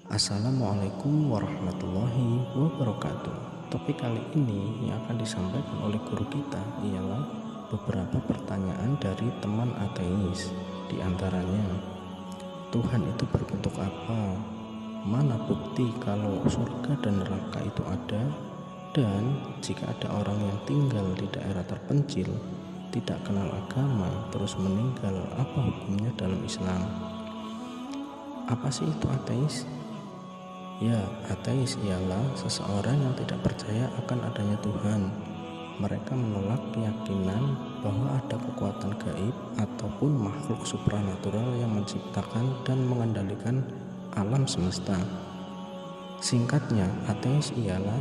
Assalamualaikum warahmatullahi wabarakatuh. Topik kali ini yang akan disampaikan oleh guru kita ialah beberapa pertanyaan dari teman ateis. Di antaranya, Tuhan itu berbentuk apa? Mana bukti kalau surga dan neraka itu ada? Dan jika ada orang yang tinggal di daerah terpencil, tidak kenal agama, terus meninggal, apa hukumnya dalam Islam? Apa sih itu ateis? Ya, ateis ialah seseorang yang tidak percaya akan adanya Tuhan. Mereka menolak keyakinan bahwa ada kekuatan gaib ataupun makhluk supranatural yang menciptakan dan mengendalikan alam semesta. Singkatnya, ateis ialah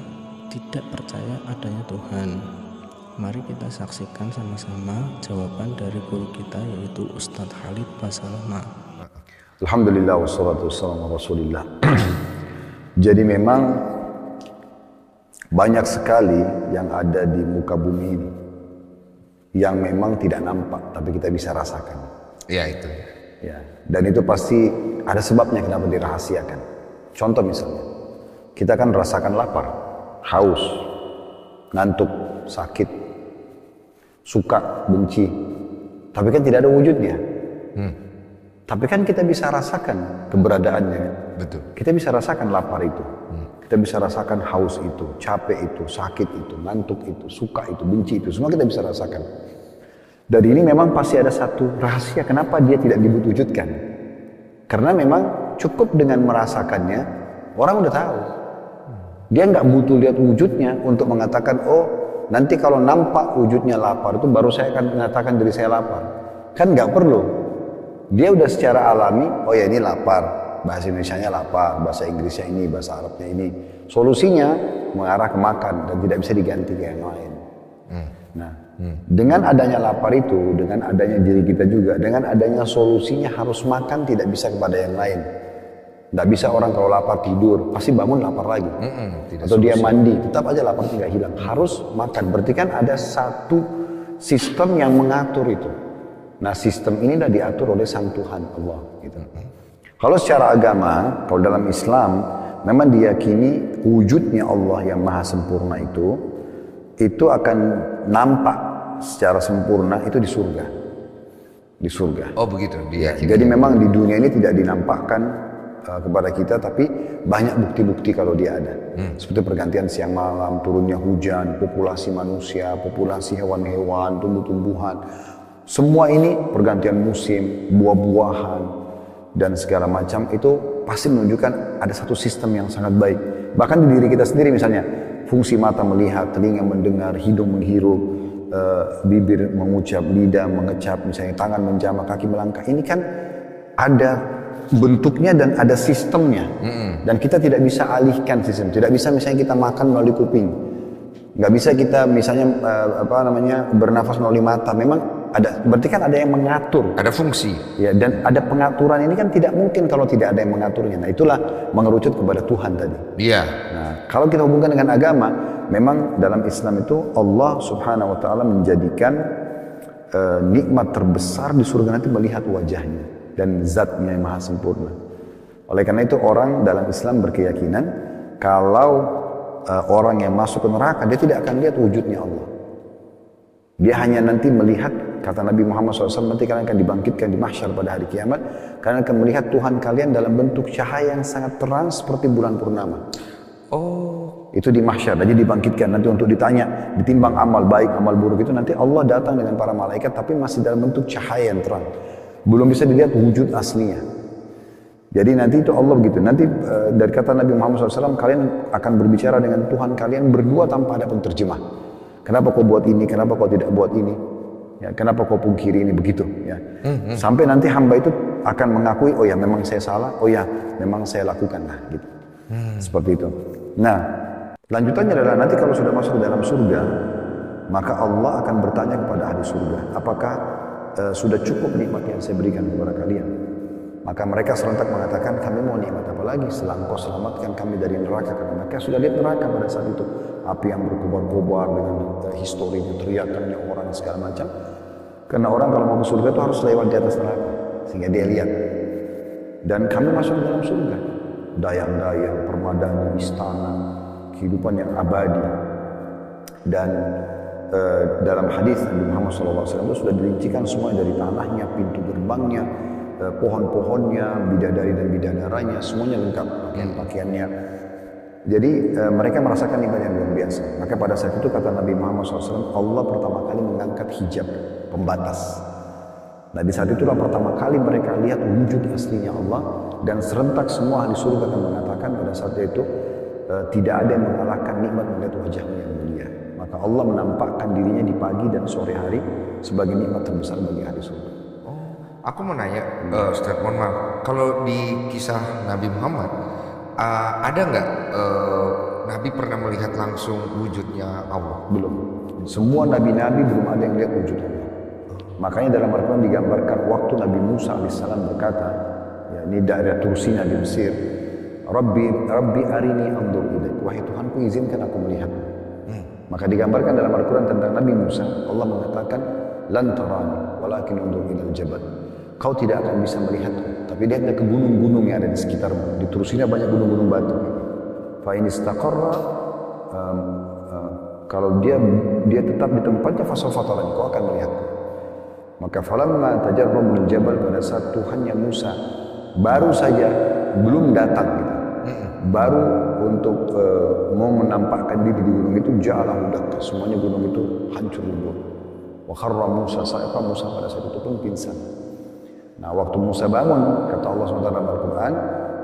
tidak percaya adanya Tuhan. Mari kita saksikan sama-sama jawaban dari guru kita, yaitu Ustadz Khalid Basalamah. Alhamdulillah wassalatu wassalamu ala Rasulillah. Jadi memang banyak sekali yang ada di muka bumi ini yang memang tidak nampak tapi kita bisa rasakan. Ya itu. Ya, dan itu pasti ada sebabnya kenapa dirahasiakan. Contoh misalnya, kita kan rasakan lapar, haus, ngantuk, sakit, suka, benci, tapi kan tidak ada wujudnya. Tapi kan kita bisa rasakan keberadaannya. Betul. Kita bisa rasakan lapar itu. Kita bisa rasakan haus itu, capek itu, sakit itu, ngantuk itu, suka itu, benci itu. Semua kita bisa rasakan. Dari ini memang pasti ada satu rahasia kenapa dia tidak diwujudkan. Karena memang cukup dengan merasakannya, orang udah tahu. Dia nggak butuh lihat wujudnya untuk mengatakan, oh nanti kalau nampak wujudnya lapar itu baru saya akan mengatakan diri saya lapar. Kan nggak perlu. Dia udah secara alami, oh ya ini lapar, bahasa Indonesianya lapar, bahasa Inggrisnya ini, bahasa Arabnya ini. Solusinya mengarah ke makan dan tidak bisa diganti ke yang lain. Nah, dengan adanya lapar itu, dengan adanya diri kita juga, dengan adanya solusinya harus makan tidak bisa kepada yang lain. Nggak bisa orang kalau lapar tidur, pasti bangun lapar lagi. Atau dia mandi, tetap aja lapar tidak hilang. Harus makan, berarti kan ada satu sistem yang mengatur itu. Nah sistem ini dah diatur oleh Sang Tuhan Allah gitu. Kalau secara agama, kalau dalam Islam memang diyakini wujudnya Allah yang maha sempurna itu akan nampak secara sempurna itu di surga. Di surga. Oh begitu diyakini. Jadi memang di dunia ini tidak dinampakkan kepada kita, tapi banyak bukti-bukti kalau dia ada. Seperti pergantian siang malam, turunnya hujan, populasi manusia, populasi hewan-hewan, tumbuh-tumbuhan. Semua ini pergantian musim, buah-buahan, dan segala macam itu pasti menunjukkan ada satu sistem yang sangat baik. Bahkan di diri kita sendiri misalnya, fungsi mata melihat, telinga mendengar, hidung menghirup, bibir mengucap, lidah mengecap, misalnya tangan menjamah, kaki melangkah. Ini kan ada bentuknya dan ada sistemnya. Dan kita tidak bisa alihkan sistem. Tidak bisa misalnya kita makan melalui kuping. Nggak bisa kita misalnya bernafas melalui mata. Memang ada, berarti kan ada yang mengatur. Ada fungsi. Ya, dan ada pengaturan ini kan tidak mungkin kalau tidak ada yang mengaturnya. Nah itulah mengerucut kepada Tuhan tadi. Iya. Nah kalau kita hubungkan dengan agama, memang dalam Islam itu Allah Subhanahu Wa Taala menjadikan nikmat terbesar di surga nanti melihat wajahnya dan zatnya yang maha sempurna. Oleh karena itu orang dalam Islam berkeyakinan kalau orang yang masuk ke neraka dia tidak akan lihat wujudnya Allah. Dia hanya nanti melihat, kata Nabi Muhammad SAW, nanti kalian akan dibangkitkan di mahsyar pada hari kiamat. Kalian akan melihat Tuhan kalian dalam bentuk cahaya yang sangat terang seperti bulan purnama. Oh. Itu di mahsyar, jadi dibangkitkan nanti untuk ditanya, ditimbang amal baik, amal buruk itu nanti Allah datang dengan para malaikat tapi masih dalam bentuk cahaya yang terang. Belum bisa dilihat wujud aslinya. Jadi nanti itu Allah begitu. Nanti dari kata Nabi Muhammad SAW, kalian akan berbicara dengan Tuhan kalian berdua tanpa ada penterjemah. Kenapa kau buat ini? Kenapa kau tidak buat ini? Ya, kenapa kau pungkiri ini? Begitu. Ya. Sampai nanti hamba itu akan mengakui, oh ya memang saya salah, oh ya memang saya lakukan. Nah, gitu. Seperti itu. Nah, lanjutannya adalah nanti kalau sudah masuk ke dalam surga, maka Allah akan bertanya kepada ahli surga, apakah sudah cukup nikmat yang saya berikan kepada kalian? Maka mereka serentak mengatakan, kami mau nikmat apa lagi setelah engkau selamatkan kami dari neraka. Karena mereka sudah lihat neraka pada saat itu. Api yang berkobar-kobar dengan historinya, teriakannya orang segala macam. Karena orang kalau mau ke surga itu harus lewat di atas neraka. Sehingga dia lihat. Dan kami masuk ke dalam surga. dayang-dayang, permadani, istana, kehidupan yang abadi. Dan dalam hadis Nabi Muhammad SAW itu sudah dirincikan semua dari tanahnya, pintu gerbangnya, pohon-pohonnya, bidadari dan bidadaranya, semuanya lengkap, pakaian-pakaiannya. Jadi mereka merasakan nikmat yang luar biasa. Maka pada saat itu kata Nabi Muhammad SAW, Allah pertama kali mengangkat hijab pembatas. Nah di saat itulah pertama kali mereka lihat wujud aslinya Allah, dan serentak semua ahli surga akan mengatakan pada saat itu tidak ada yang mengalahkan nikmat melihat wajahmu yang mulia. Maka Allah menampakkan dirinya di pagi dan sore hari sebagai nikmat terbesar bagi ahli surga. Oh, aku mau nanya, Ustaz, mohon maaf, kalau di kisah Nabi Muhammad ada nggak Nabi pernah melihat langsung wujudnya Allah? Belum. Semua nabi-nabi belum ada yang lihat wujud Allah. Makanya dalam Al-Quran digambarkan waktu Nabi Musa alaihissalam berkata, ya, ini daerah Tursina di Mesir, Rabbi arini anzur ilaik, wahai Tuhanku izinkan aku melihat. Maka digambarkan dalam Al-Quran tentang Nabi Musa, Allah mengatakan, lan tarani walakin unzur ilal jabal. Kau tidak akan bisa melihatku, tapi lihatlah ke gunung-gunung yang ada di sekitarmu. Di Tursina banyak gunung-gunung batu. Fa in istaqarra, kalau dia tetap di tempatnya, fasawfa tarani, kau akan melihatku. Maka falamma tajarra min jabal, pada saat Tuhannya Musa baru saja belum datang gitu, baru untuk mau menampakkan diri di gunung itu, ja'alahu dakka, semuanya gunung itu hancur lebur. Wa kharra Musa sa'iqa, Musa pada saat itu pun pingsan. Nah waktu Musa bangun, kata Allah SWT dalam Al-Quran,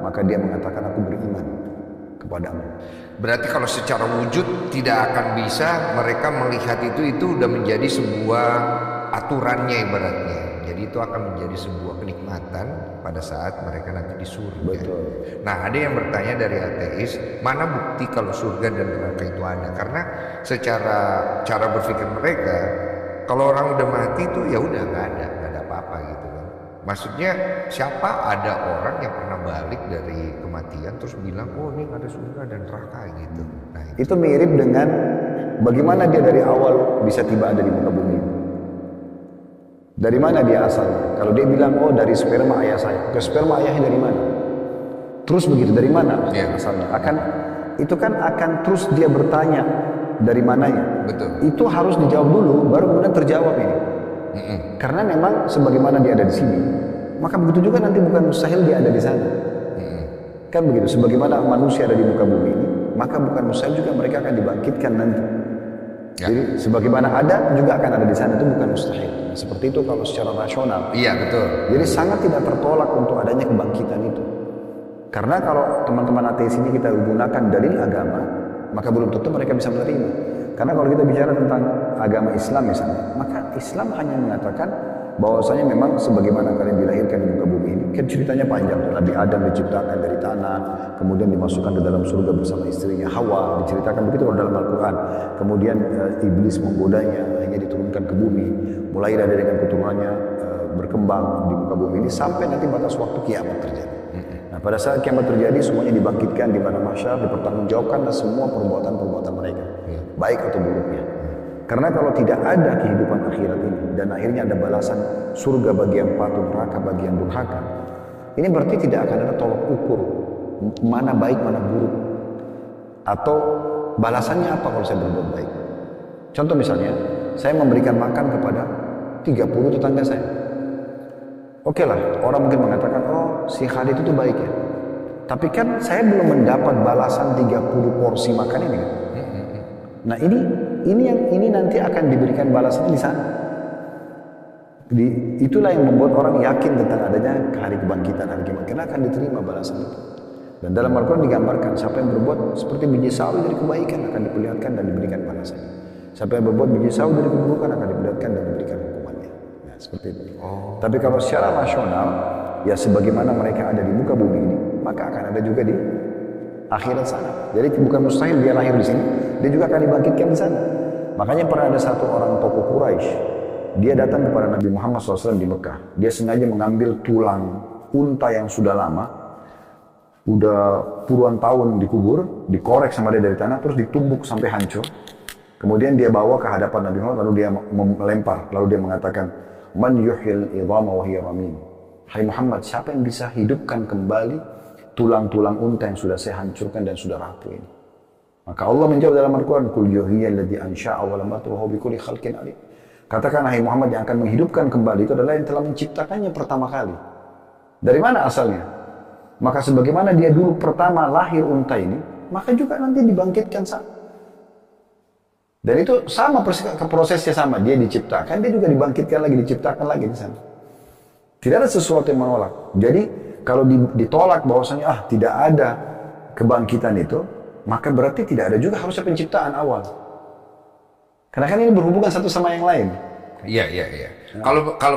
maka dia mengatakan aku beriman kepadamu. Berarti kalau secara wujud tidak akan bisa mereka melihat itu udah menjadi sebuah aturannya ibaratnya. Jadi itu akan menjadi sebuah kenikmatan pada saat mereka nanti di surga. Betul. Nah ada yang bertanya dari ateis, mana bukti kalau surga dan neraka itu ada? Karena secara cara berpikir mereka, kalau orang udah mati itu ya udah nggak ada apa-apa gitu kan. Maksudnya siapa ada orang yang pernah balik dari kematian terus bilang, oh ini ada surga dan neraka gitu. Nah Itu mirip dengan bagaimana dia dari awal bisa tiba ada di muka bumi. Dari mana dia asalnya? Kalau dia bilang, oh dari sperma ayah saya, ke sperma ayahnya dari mana? Terus begitu, dari mana asalnya? Itu kan akan terus dia bertanya dari mananya. Betul. Itu harus dijawab dulu, baru kemudian terjawab ini. Karena memang sebagaimana dia ada di sini, maka begitu juga nanti bukan mustahil dia ada di sana. Kan begitu, sebagaimana manusia ada di muka bumi ini, maka bukan mustahil juga mereka akan dibangkitkan nanti. Ya. Jadi sebagaimana ada juga akan ada di sana, itu bukan mustahil. Nah, seperti itu kalau secara rasional. Iya betul. Jadi sangat tidak tertolak untuk adanya kebangkitan itu. Karena kalau teman-teman ateis ini kita gunakan dalil agama, maka belum tentu mereka bisa menerima. Karena kalau kita bicara tentang agama Islam misalnya, maka Islam hanya mengatakan bahwasanya memang sebagaimana kalian dilahirkan di muka bumi ini, kan ceritanya panjang. Nabi Adam diciptakan dari tanah, kemudian dimasukkan ke dalam surga bersama istrinya Hawa, diceritakan begitu dalam Al-Quran. Kemudian iblis menggodanya, akhirnya diturunkan ke bumi, mulai ada dengan keturunannya berkembang di muka bumi ini sampai nanti batas waktu kiamat terjadi. Nah pada saat kiamat terjadi, semuanya dibangkitkan di mana mahsyar, dipertanggungjawabkan semua perbuatan-perbuatan mereka, baik atau buruknya. Karena kalau tidak ada kehidupan akhirat ini dan akhirnya ada balasan surga bagi yang patuh, neraka bagi yang durhaka, ini berarti tidak akan ada tolok ukur mana baik mana buruk, atau balasannya apa kalau saya berbuat baik. Contoh misalnya, saya memberikan makan kepada 30 tetangga saya. Oke lah, orang mungkin mengatakan, oh si Khalid itu baik ya. Tapi kan saya belum mendapat balasan 30 porsi makan ini kan. Nah ini nanti akan diberikan balasan di sana. Itulah yang membuat orang yakin tentang adanya hari kebangkitan, hari kiamat, karena akan diterima balasan itu. Dan dalam Al-Quran digambarkan siapa yang berbuat seperti biji sawi dari kebaikan akan diperlihatkan dan diberikan balasannya. Siapa yang berbuat biji sawi dari keburukan akan diperlihatkan dan diberikan hukumannya. Nah, seperti itu. Tapi kalau secara rasional, ya sebagaimana mereka ada di muka bumi ini, maka akan ada juga di akhirat sana. Jadi bukan mustahil dia lahir di sini, dia juga akan dibangkitkan di sana. Makanya pernah ada satu orang tokoh Quraisy, dia datang kepada Nabi Muhammad SAW di Mekah. Dia sengaja mengambil tulang unta yang sudah lama, udah puluhan tahun dikubur, dikorek sama dia dari tanah, terus ditumbuk sampai hancur. Kemudian dia bawa ke hadapan Nabi Muhammad, lalu dia melempar, lalu dia mengatakan, Man yuhyil idhama wa hiya ramim. Hai Muhammad, siapa yang bisa hidupkan kembali tulang-tulang unta yang sudah saya hancurkan dan sudah rapuh ini. Maka Allah menjawab dalam Al-Quran, Qul yuhyiyal ladzi ansha'a wa lam yatruhu bi kulli khalqin alim. Katakan hai Muhammad, yang akan menghidupkan kembali itu adalah yang telah menciptakannya pertama kali. Dari mana asalnya? Maka sebagaimana dia dulu pertama lahir unta ini, maka juga nanti dibangkitkan sama. Dan itu sama prosesnya sama, dia diciptakan, dia juga dibangkitkan lagi, diciptakan lagi di sana. Tidak ada sesuatu yang menolak. Jadi kalau ditolak bahwasanya tidak ada kebangkitan itu, maka berarti tidak ada juga harusnya penciptaan awal. Karena kan ini berhubungan satu sama yang lain. Iya.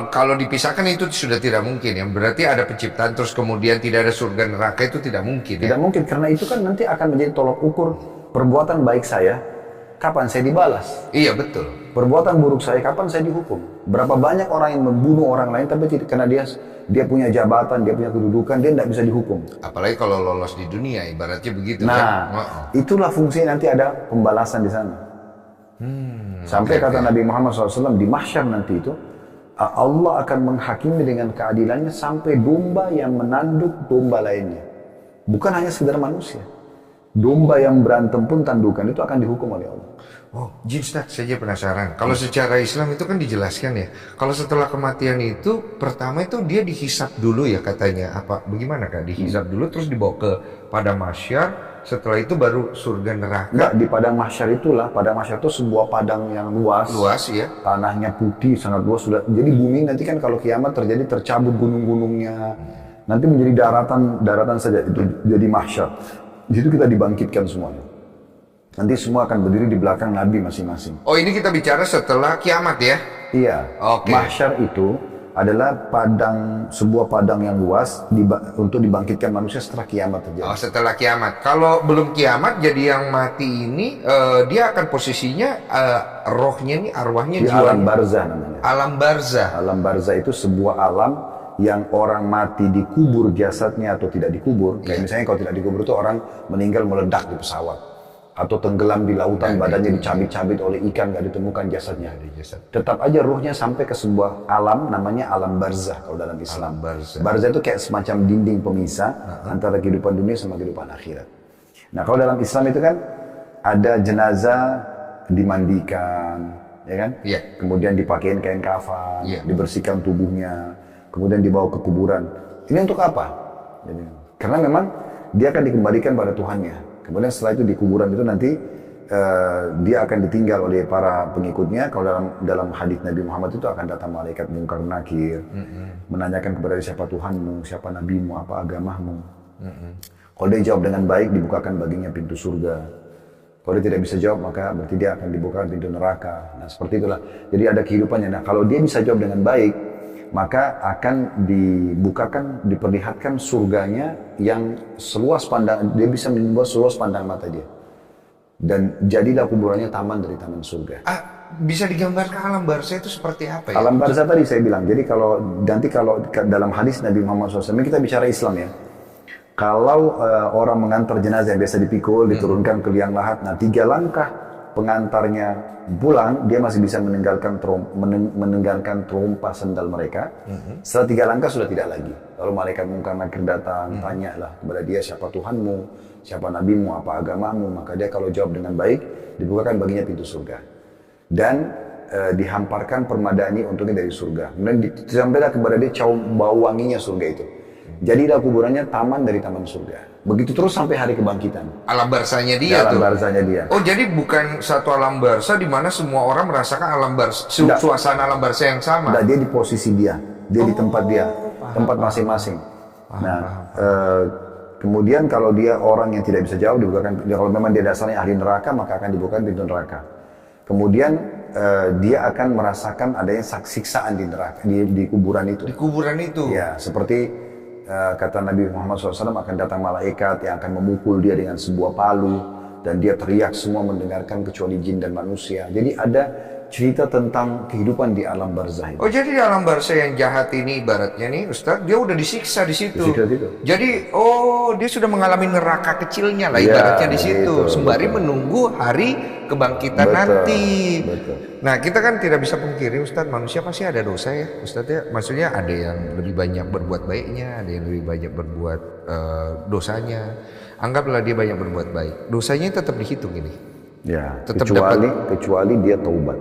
Kalau dipisahkan itu sudah tidak mungkin ya. Berarti ada penciptaan terus kemudian tidak ada surga neraka, itu tidak mungkin ya. Tidak mungkin, karena itu kan nanti akan menjadi tolok ukur perbuatan baik saya, kapan saya dibalas. Iya betul. Perbuatan buruk saya, kapan saya dihukum. Berapa banyak orang yang membunuh orang lain tapi tidak, karena dia punya jabatan, dia punya kedudukan, dia tidak bisa dihukum. Apalagi kalau lolos di dunia, ibaratnya begitu nah, kan. Itulah fungsinya, nanti ada pembalasan di sana. Sampai kata Nabi Muhammad SAW, di mahsyar nanti itu, Allah akan menghakimi dengan keadilannya sampai domba yang menanduk domba lainnya. Bukan hanya sekedar manusia. Domba yang berantem pun tandukan itu akan dihukum oleh Allah. Oh, Jin Ustaz, saya penasaran. Kalau secara Islam itu kan dijelaskan ya. Kalau setelah kematian itu, pertama itu dia dihisap dulu ya katanya. Apa? Bagaimana Kak? Dihisap dulu terus dibawa ke padang mahsyar. Setelah itu baru surga neraka. Enggak, di padang mahsyar itulah. Padang mahsyar itu sebuah padang yang luas. Luas ya. Tanahnya putih, sangat luas. Jadi bumi nanti kan kalau kiamat terjadi, tercabut gunung-gunungnya. Nanti menjadi daratan saja. Itu jadi mahsyar. Di situ kita dibangkitkan semuanya. Nanti semua akan berdiri di belakang Nabi masing-masing. Oh, ini kita bicara setelah kiamat ya? Iya. Oke. Mahsyar itu adalah sebuah padang yang luas untuk dibangkitkan manusia setelah kiamat terjadi. Oh, setelah kiamat. Kalau belum kiamat, jadi yang mati ini dia akan posisinya rohnya ini, arwahnya di jiwanya. alam barzah namanya. Alam barzah. Alam barzah itu sebuah alam yang orang mati dikubur jasadnya atau tidak dikubur. Kayak misalnya kalau tidak dikubur itu orang meninggal meledak di pesawat. Atau tenggelam di lautan, badannya dicabit-cabit oleh ikan, nggak ditemukan jasadnya. Tetap aja ruhnya sampai ke sebuah alam, namanya alam barzah kalau dalam Islam. Barzah itu kayak semacam dinding pemisah antara kehidupan dunia sama kehidupan akhirat. Nah kalau dalam Islam itu kan ada jenazah dimandikan, ya kan? Yeah. Kemudian dipakein kain kafan, dibersihkan tubuhnya, kemudian dibawa ke kuburan. Ini untuk apa? Jadi, karena memang dia akan dikembalikan pada Tuhannya. Kemudian setelah itu di kuburan itu nanti dia akan ditinggal oleh para pengikutnya. Kalau dalam hadis Nabi Muhammad itu akan datang malaikat mungkar nakir, menanyakan kepada siapa Tuhanmu, siapa nabimu, apa agamamu. Kalau dia jawab dengan baik, dibukakan baginya pintu surga. Kalau dia tidak bisa jawab, maka berarti dia akan dibukakan pintu neraka. Nah seperti itulah. Jadi ada kehidupannya. Nah kalau dia bisa jawab dengan baik, maka akan dibukakan, diperlihatkan surganya yang seluas pandang, dia bisa membuat seluas pandang mata dia. Dan jadilah kuburannya taman dari taman surga. Bisa digambarkan alam barzah itu seperti apa ya? Alam barzah tadi saya bilang, jadi kalau dalam hadis Nabi Muhammad SAW, kita bicara Islam ya. Kalau orang mengantar jenazah yang biasa dipikul, diturunkan ke liang lahat, nah 3 langkah pengantarnya pulang, dia masih bisa meninggalkan terompa sendal mereka. Setelah 3 langkah sudah tidak lagi. Lalu malaikat mungkar nakir datang, tanyalah kepada dia siapa Tuhanmu, siapa nabimu, apa agamamu. Maka dia kalau jawab dengan baik, dibukakan baginya pintu surga. Dan dihamparkan permadani untuknya dari surga. Kemudian disampaikan kepada dia bau wanginya surga itu. Jadilah kuburannya taman dari taman surga. Begitu terus sampai hari kebangkitan. Alam barzahnya dia alam tuh. barzahnya dia. Oh jadi bukan satu alam barzah di mana semua orang merasakan alam barzah, suasana alam barzah yang sama. Nah, dia di posisi dia di tempat dia, tempat masing-masing. Nah, kemudian kalau dia orang yang tidak bisa jawab, dibukakan. Kalau memang dia dasarnya ahli neraka, maka akan dibukakan pintu neraka. Kemudian dia akan merasakan adanya siksaan di neraka, di kuburan itu. Di kuburan itu. Ya, seperti kata Nabi Muhammad SAW, akan datang malaikat yang akan memukul dia dengan sebuah palu dan dia teriak, semua mendengarkan kecuali jin dan manusia. Jadi ada cerita tentang kehidupan di alam barzah itu. Oh, jadi di alam barzah yang jahat ini ibaratnya nih Ustaz, dia udah disiksa di situ. Disiksa di situ. Jadi dia sudah mengalami neraka kecilnya lah Ya, ibaratnya di situ, gitu, sembari betul. menunggu hari kebangkitan Betul, nanti. betul. Nah, kita kan tidak bisa pungkiri Ustaz, manusia pasti ada dosa ya Ustaz ya. Maksudnya ada yang lebih banyak berbuat baiknya, ada yang lebih banyak berbuat dosanya. Anggaplah dia banyak berbuat baik, dosanya tetap dihitung ini. Ya, Tetap kecuali dia taubat.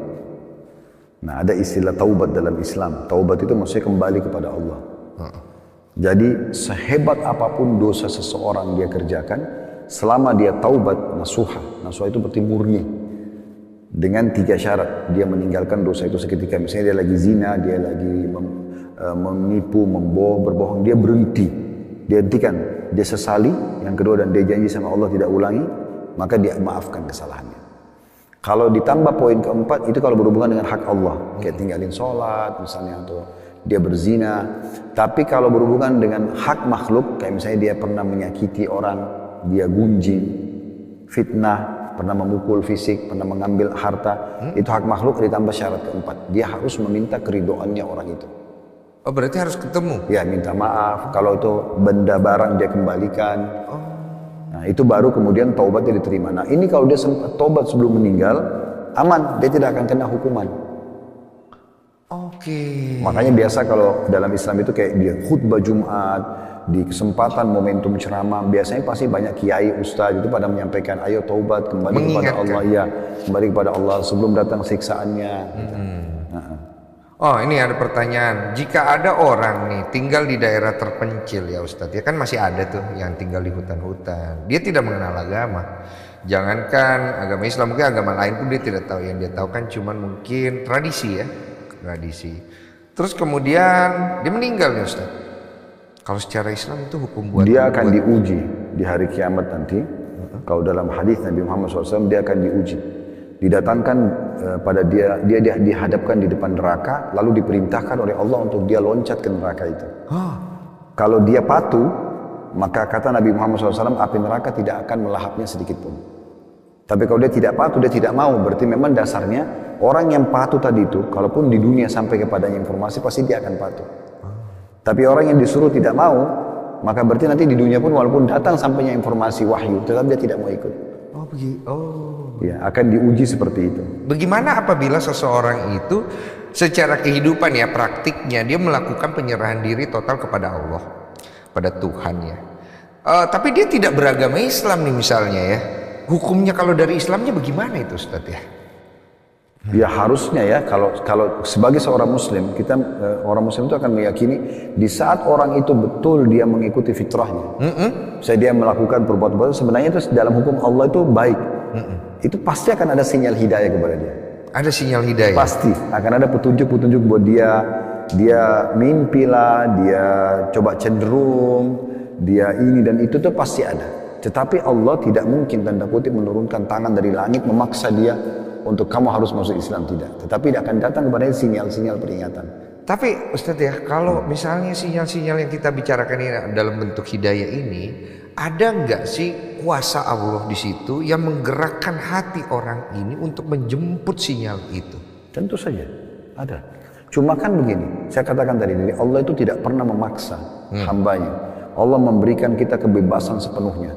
Nah, ada istilah taubat dalam Islam. Taubat itu maksudnya kembali kepada Allah. Jadi sehebat apapun dosa seseorang dia kerjakan, selama dia taubat nasuha itu berarti murni. Dengan 3 syarat, dia meninggalkan dosa itu seketika. Misalnya dia lagi zina, dia lagi menipu, berbohong, dia berhenti. Dia hentikan, dia sesali. Yang kedua, dan dia janji sama Allah tidak ulangi, maka dia maafkan kesalahannya. Kalau ditambah poin keempat, itu kalau berhubungan dengan hak Allah, kayak tinggalin sholat misalnya, atau dia berzina. Tapi kalau berhubungan dengan hak makhluk, kayak misalnya dia pernah menyakiti orang, dia gunjing, fitnah, pernah memukul fisik, pernah mengambil harta, itu hak makhluk. Ditambah syarat keempat, dia harus meminta keridoannya orang itu. Oh, berarti harus ketemu? Ya, minta maaf. Kalau itu benda barang dia kembalikan. Nah, itu baru kemudian taubatnya diterima. Nah, ini kalau dia sempat taubat sebelum meninggal, aman, dia tidak akan kena hukuman. Oke. Makanya biasa kalau dalam Islam itu kayak dia khutbah Jumat, di kesempatan momentum ceramah, biasanya pasti banyak kiai, ustaz itu pada menyampaikan, ayo taubat, kembali kepada Allah, ya, kembali kepada Allah sebelum datang siksaannya. Oh, ini ada pertanyaan. Jika ada orang nih tinggal di daerah terpencil ya Ustadz, ya kan masih ada tuh yang tinggal di hutan-hutan. Dia tidak mengenal agama. Jangankan agama Islam, mungkin agama lain pun dia tidak tahu. Yang dia tahu kan cuman mungkin tradisi ya. Tradisi. Terus kemudian dia meninggal nih Ustadz. Kalau secara Islam itu hukum buat dia akan diuji di hari kiamat nanti. Kalau dalam hadis Nabi Muhammad SAW, dia akan diuji. Didatangkan pada dia dihadapkan di depan neraka, lalu diperintahkan oleh Allah untuk dia loncat ke neraka itu. Kalau dia patuh, maka kata Nabi Muhammad SAW, api neraka tidak akan melahapnya sedikit pun. Tapi kalau dia tidak patuh, dia tidak mau, berarti memang dasarnya orang yang patuh tadi itu, kalaupun di dunia sampai kepadanya informasi, pasti dia akan patuh. Tapi orang yang disuruh tidak mau, maka berarti nanti di dunia pun walaupun datang sampainya informasi wahyu, tetap dia tidak mau ikut. Oh begitu. Oh. Ya, akan diuji seperti itu. Bagaimana apabila seseorang itu secara kehidupan ya praktiknya dia melakukan penyerahan diri total kepada Allah, pada Tuhan ya. Tapi dia tidak beragama Islam nih misalnya ya. Hukumnya kalau dari Islamnya bagaimana itu Ustadz ya? Ya harusnya ya, kalau sebagai seorang muslim, kita orang muslim itu akan meyakini di saat orang itu betul dia mengikuti fitrahnya. Saya dia melakukan perbuatan sebenarnya itu dalam hukum Allah itu baik. Itu pasti akan ada sinyal hidayah kepada dia. Ada sinyal hidayah. Pasti akan ada petunjuk-petunjuk buat dia mimpi lah, dia coba cenderung, dia ini dan itu tuh pasti ada. Tetapi Allah tidak mungkin tanda kutip menurunkan tangan dari langit memaksa dia untuk kamu harus masuk Islam, tidak. Tetapi akan datang kepada sinyal-sinyal peringatan. Tapi Ustadz ya, kalau misalnya sinyal-sinyal yang kita bicarakan ini dalam bentuk hidayah ini, ada nggak sih kuasa Allah di situ yang menggerakkan hati orang ini untuk menjemput sinyal itu? Tentu saja ada. Cuma kan begini, saya katakan tadi, Allah itu tidak pernah memaksa hambanya. Allah memberikan kita kebebasan sepenuhnya.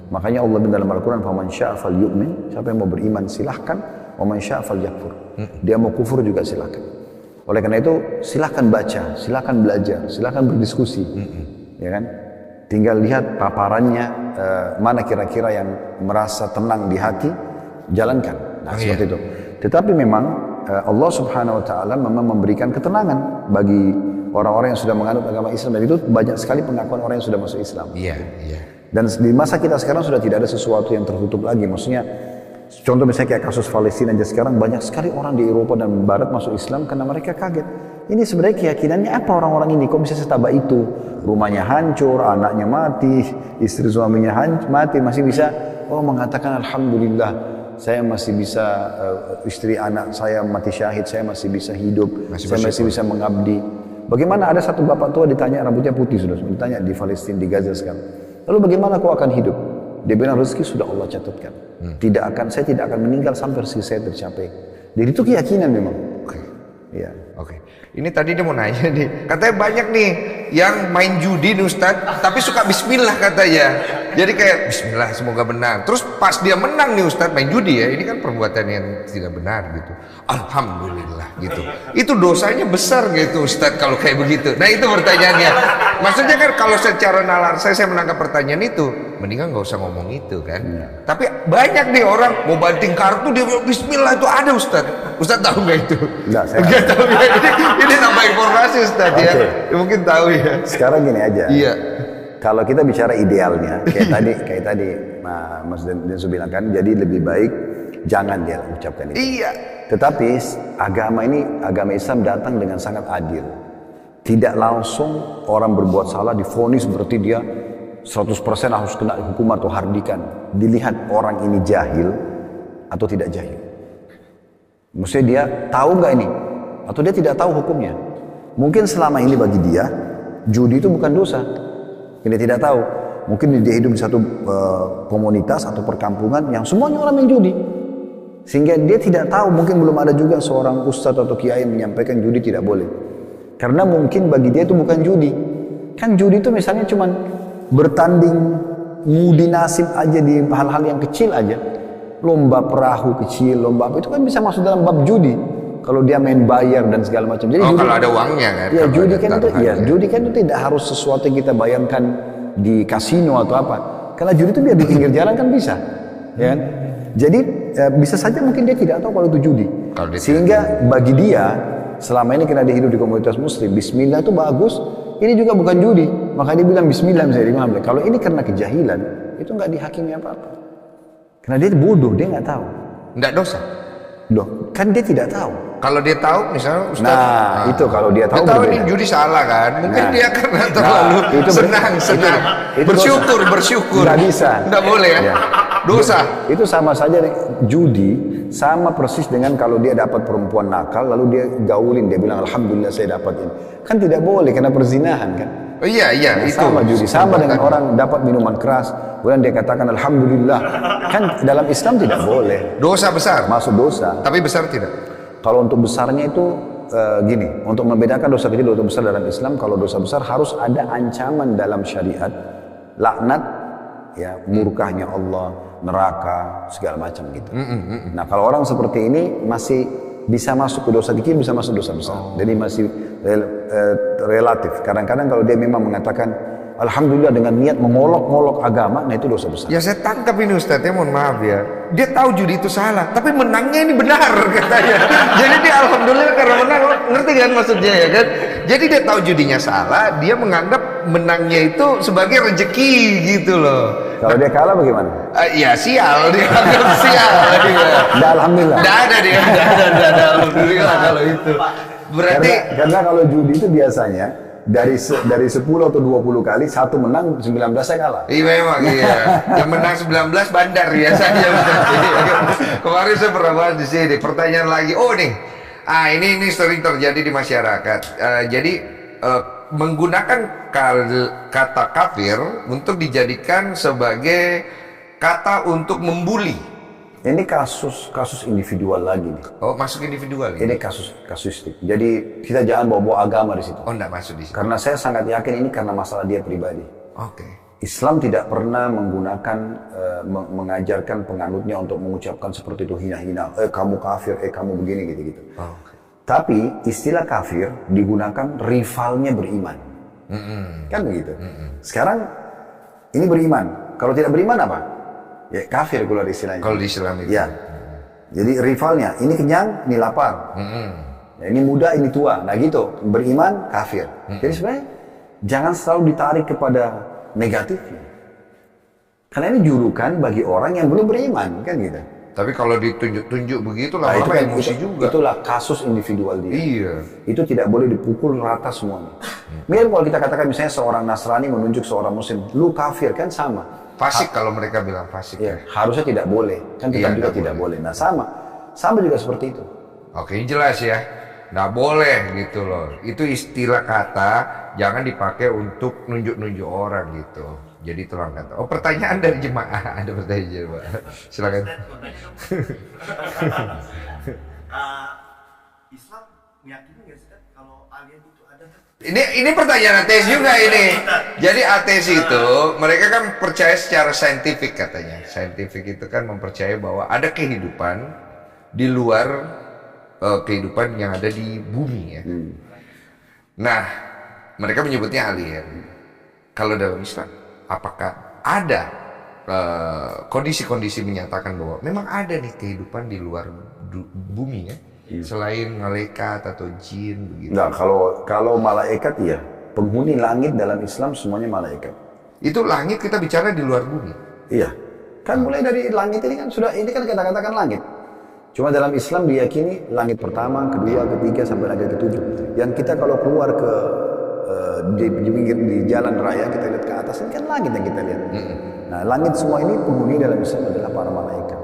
Makanya Allah dalam Al-Quran, "Faman syaa falyu'min", siapa yang mau beriman silahkan, "wa man syaa falyakfur", dia mau kufur juga silahkan. Oleh karena itu silahkan baca, silahkan belajar, silahkan berdiskusi, ya kan? Tinggal lihat paparannya mana kira-kira yang merasa tenang di hati, jalankan. Nah, seperti itu. Tetapi memang Allah Subhanahu Wa Taala memang memberikan ketenangan bagi orang-orang yang sudah menganut agama Islam, dan itu banyak sekali pengakuan orang yang sudah masuk Islam. Iya. Dan di masa kita sekarang sudah tidak ada sesuatu yang tertutup lagi. Maksudnya, contoh misalnya kayak kasus Palestina aja sekarang, banyak sekali orang di Eropa dan Barat masuk Islam karena mereka kaget. Ini sebenarnya keyakinannya apa orang-orang ini? Kok bisa setabah itu? Rumahnya hancur, anaknya mati, istri suaminya mati, masih bisa mengatakan Alhamdulillah, saya masih bisa, istri anak saya mati syahid, saya masih bisa hidup, saya masih bisa mengabdi. Bagaimana ada satu bapak tua ditanya, rambutnya putih sudah, ditanya di Palestina, di Gaza sekarang. Lalu bagaimana kau akan hidup? Dia bilang rezeki sudah Allah catatkan. Saya tidak akan meninggal sampai rezeki saya tercapai. Jadi itu keyakinan memang. Oke. Iya. Oke. Ini tadi dia mau nanya nih, katanya banyak nih yang main judi nih Ustadz, tapi suka bismillah katanya. Jadi kayak bismillah semoga menang. Terus pas dia menang nih Ustadz main judi ya, ini kan perbuatan yang tidak benar gitu. Alhamdulillah gitu. Itu dosanya besar gitu Ustadz kalau kayak begitu. Nah itu pertanyaannya. Maksudnya kan kalau secara nalar saya menangkap pertanyaan itu, mendingan nggak usah ngomong itu kan. Tapi banyak nih orang mau banting kartu dia bilang bismillah itu ada Ustadz. Ustadz tahu nggak itu? Enggak, saya Nggak tahu ya. Ini nambah informasi Ustadz ya. Mungkin tahu ya. Sekarang gini aja. Iya. Kalau kita bicara idealnya, kayak tadi Mas Densu bilang kan, jadi lebih baik jangan dia ucapkan itu. Iya. Tetapi agama Islam datang dengan sangat adil. Tidak langsung orang berbuat salah divonis berarti dia 100% harus kena hukuman atau hardikan. Dilihat orang ini jahil atau tidak jahil. Maksudnya dia tahu nggak ini? Atau dia tidak tahu hukumnya. Mungkin selama ini bagi dia, judi itu bukan dosa. Dia tidak tahu. Mungkin dia hidup di satu komunitas atau perkampungan yang semuanya orang main judi. Sehingga dia tidak tahu, mungkin belum ada juga seorang ustadz atau kiai yang menyampaikan judi tidak boleh. Karena mungkin bagi dia itu bukan judi. Kan judi itu misalnya cuman bertanding ngudi nasib aja di hal-hal yang kecil aja. Lomba perahu kecil, lomba apa itu kan bisa masuk dalam bab judi. Kalau dia main bayar dan segala macam. Jadi judi, kalau ada uangnya kan. Ya judi kan itu tidak harus sesuatu yang kita bayangkan di kasino atau apa. Karena judi itu biar di pinggir jalan kan bisa. Ya kan? Jadi bisa saja mungkin dia tidak tahu kalau itu judi. Sehingga bagi dia selama ini karena dia hidup di komunitas muslim, bismillah itu bagus. Ini juga bukan judi. Maka dia bilang bismillah misalnya. Kalau ini karena kejahilan, itu nggak dihakimi apa-apa. Karena dia bodoh, dia nggak tahu. Nggak dosa. Loh, kan dia tidak tahu. Kalau dia tahu misalnya Ustaz, itu kalau dia tahu ini judi salah kan, mungkin dia karena terlalu senang, bersyukur. Nggak bisa. Nggak boleh ya. Dosa. Itu sama saja judi, sama persis dengan kalau dia dapat perempuan nakal, lalu dia gaulin, dia bilang alhamdulillah saya dapat ini. Kan tidak boleh karena perzinahan kan. Oh iya, itu. Sama judi, sama dengan orang dapat minuman keras, kemudian dia katakan alhamdulillah. Kan dalam Islam tidak boleh. Dosa besar. Masuk dosa. Tapi besar tidak. Kalau untuk besarnya itu gini, untuk membedakan dosa kecil dan dosa besar dalam Islam, kalau dosa besar harus ada ancaman dalam syariat, laknat, ya murkahnya Allah, neraka, segala macam gitu. Nah kalau orang seperti ini masih bisa masuk ke dosa kecil, bisa masuk dosa besar. Jadi masih relatif. Kadang-kadang kalau dia memang mengatakan alhamdulillah dengan niat mengolok-olok agama, nah itu dosa besar. Ya saya tangkap ini Ustadz, ya mohon maaf ya. Dia tahu judi itu salah, tapi menangnya ini benar katanya. Jadi dia alhamdulillah karena menang, ngerti kan maksudnya ya kan? Jadi dia tahu judinya salah, dia menganggap menangnya itu sebagai rezeki gitu loh. Kalau dia kalah bagaimana? Ya sial, dia anggap sial. Nggak, alhamdulillah. Nggak ada dia, nggak ada alhamdulillah kalau itu. Berarti karena kalau judi itu biasanya dari 10 atau 20 kali satu menang 19 saya kalah. Iya memang iya. Yang menang 19 bandar biasanya. Kemarin saya pernah bahas di sini. Pertanyaan lagi. Oh nih. Ini sering terjadi di masyarakat. Jadi menggunakan kata kafir untuk dijadikan sebagai kata untuk membuli. Ini kasus individual lagi nih. Oh, masuk individual ini kasusistik. Jadi kita jangan bawa-bawa agama di situ. Oh, enggak masuk di situ. Karena saya sangat yakin ini karena masalah dia pribadi. Oke. Islam tidak pernah menggunakan mengajarkan penganutnya untuk mengucapkan seperti itu hina-hina. Kamu kafir, kamu begini gitu-gitu. Okay. Tapi istilah kafir digunakan rivalnya beriman. Kan begitu. Sekarang ini beriman. Kalau tidak beriman apa? Ya kafir kalau di istilahnya. Kalau di Islam itu. Ya. Jadi rivalnya, ini kenyang, ini lapar. Ya, ini muda, ini tua. Nah gitu, beriman, kafir. Jadi sebenarnya jangan selalu ditarik kepada negatifnya. Karena ini julukan bagi orang yang belum beriman, kan gitu. Tapi kalau ditunjuk-tunjuk begitu lah, itu kan emosi juga. Itulah kasus individual dia. Iya. Itu tidak boleh dipukul rata semuanya. Mirip kalau kita katakan misalnya seorang Nasrani menunjuk seorang Muslim, lu kafir, kan sama. Fasik kalau mereka bilang fasik ya. Harusnya tidak boleh, kan kita juga tidak boleh. Nah sama juga seperti itu. Oke, jelas ya. Nggak boleh gitu loh. Itu istilah kata, jangan dipakai untuk nunjuk-nunjuk orang gitu. Jadi tulang kata. Oh, pertanyaan dari jemaah. Ada pertanyaan jemaah. Silakan. Islam meyakini nggak sih kalau alien itu ada kan? Ini pertanyaan ateis juga ini. Jadi ateis itu mereka kan percaya secara saintifik katanya. Saintifik itu kan mempercayai bahwa ada kehidupan di luar kehidupan yang ada di bumi ya. Nah, mereka menyebutnya alien. Kalau dalam Islam, apakah ada kondisi-kondisi menyatakan bahwa memang ada nih kehidupan di luar bumi ya? Selain malaikat atau jin begitu. Enggak, kalau malaikat iya. Penghuni langit dalam Islam semuanya malaikat. Itu langit kita bicara di luar bumi. Iya. Kan mulai dari langit ini kan sudah, ini kan kita katakan langit. Cuma dalam Islam diyakini langit pertama, kedua, ketiga sampai langit ketujuh. Yang kita kalau keluar ke di jalan raya kita lihat ke atas ini kan langit yang kita lihat. Nah, langit semua ini penghuni dalam Islam adalah para malaikat.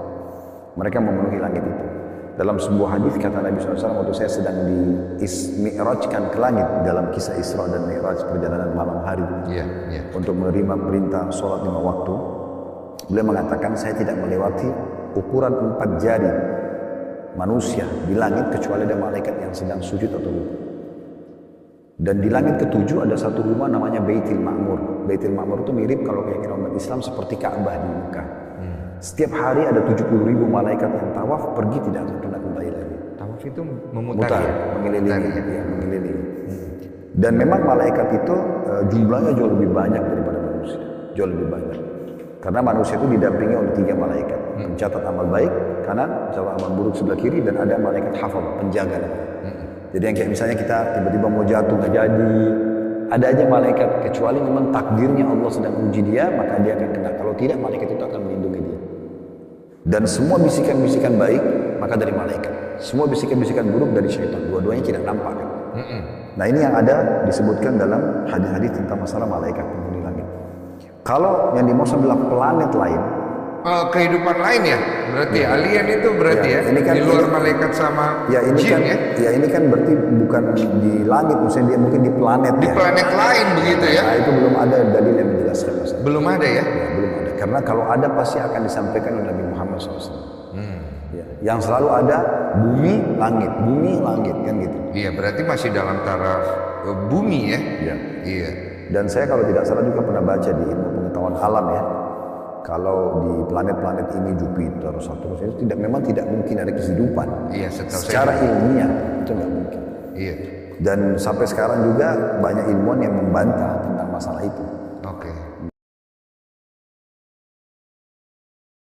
Mereka memenuhi langit itu. Dalam sebuah hadis kata Nabi SAW waktu saya sedang di-mi'rajkan ke langit dalam kisah Isra dan Mi'raj perjalanan malam hari untuk menerima perintah sholat 5 waktu, beliau mengatakan saya tidak melewati ukuran 4 jari manusia di langit kecuali ada malaikat yang sedang sujud atau rukuk. Dan di langit ketujuh ada satu rumah namanya Baitul Ma'mur. Baitul Ma'mur itu mirip kalau keyakinan umat Islam seperti Ka'bah di Mekah. Setiap hari ada 70.000 malaikat yang tawaf, pergi tidak akan pernah kembali lagi. Tawaf itu memutari, mengelilingi. Dan memang malaikat itu jumlahnya jauh lebih banyak daripada manusia, jauh lebih banyak. Karena manusia itu didampingi oleh 3 malaikat, pencatat amal baik kanan, pencatat amal buruk sebelah kiri, dan ada malaikat hafal, penjaga. Jadi yang kayak misalnya kita tiba-tiba mau jatuh nggak jadi, ada aja malaikat, kecuali memang takdirnya Allah sedang uji dia, maka dia akan kena. Kalau tidak, malaikat itu akan melindungi dia. Dan semua bisikan-bisikan baik, maka dari malaikat. Semua bisikan-bisikan buruk dari syaitan. Dua-duanya tidak nampak kan? Nah ini yang ada disebutkan dalam hadis-hadis tentang masalah malaikat penghuni langit. Kalau yang dimaksud adalah planet lain, kehidupan lain ya, berarti alien itu berarti ini kan, di luar malaikat sama ini jin kan, ya? ini kan berarti bukan di langit, maksudnya dia mungkin di planet. Di planet lain begitu ya? Nah itu belum ada dalil yang menjelaskan masalah. Belum ada ya? Belum ada. Karena kalau ada pasti akan disampaikan oleh Nabi Muhammad SAW. Yang selalu ada bumi langit kan gitu. Iya, berarti masih dalam taraf bumi ya? Iya. Dan saya kalau tidak salah juga pernah baca di ilmu pengetahuan alam ya. Kalau di planet-planet ini Jupiter, Saturnus itu memang tidak mungkin ada kehidupan. Iya, secara ilmiah itu nggak mungkin. Iya. Dan sampai sekarang juga banyak ilmuwan yang membantah tentang masalah itu.